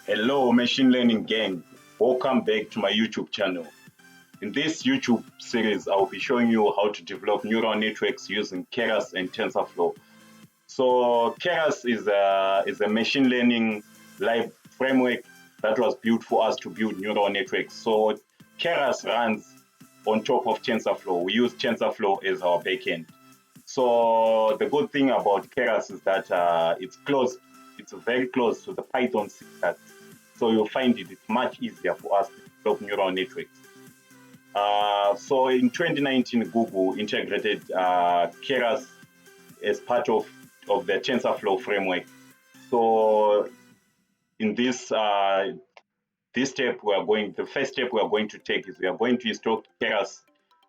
Hello, machine learning gang. Welcome back to my YouTube channel. In this YouTube series, I'll be showing you how to develop neural networks using keras and TensorFlow. So keras is a machine learning live framework that was built for us to build neural networks. So keras runs on top of TensorFlow. We use TensorFlow as our backend. So the good thing about keras is that it's close. It's very close to the Python syntax. So you'll find it's much easier for us to develop neural networks. So in 2019, Google integrated keras as part of the TensorFlow framework. So in this step, the first step we are going to take is we are going to install keras,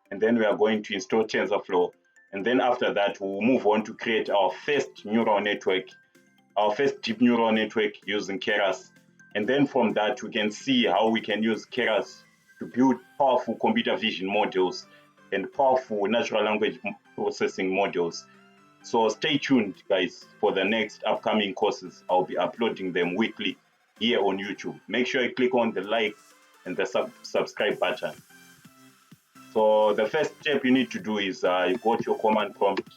and then we are going to install TensorFlow. And then after that, we'll move on to create our first neural network, our first deep neural network using keras. And then from that, we can see how we can use keras to build powerful computer vision models and powerful natural language processing models. So stay tuned, guys, for the next upcoming courses. I'll be uploading them weekly here on YouTube. Make sure you click on the like and the subscribe button. So the first step you need to do is you go to your command prompt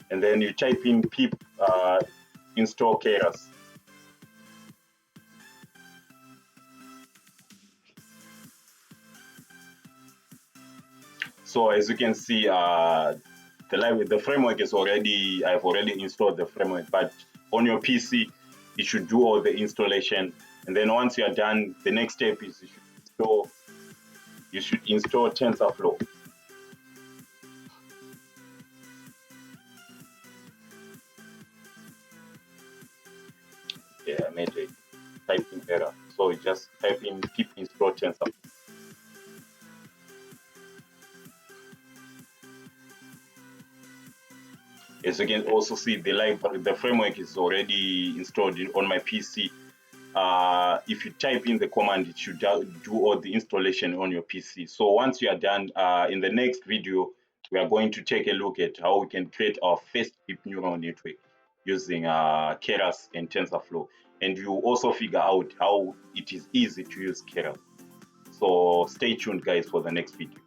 and then you type in pip install keras. So as you can see, the framework is I've already installed the framework, but on your PC, you should do all the installation. And then once you are done, the next step is you should install TensorFlow. Yeah, I made a typing error. So you just type in pip install TensorFlow. As you can also see, the framework is already installed on my PC. If you type in the command, it should do all the installation on your PC. So once you are done, in the next video, we are going to take a look at how we can create our first deep neural network using keras and TensorFlow. And you also figure out how it is easy to use keras. So stay tuned, guys, for the next video.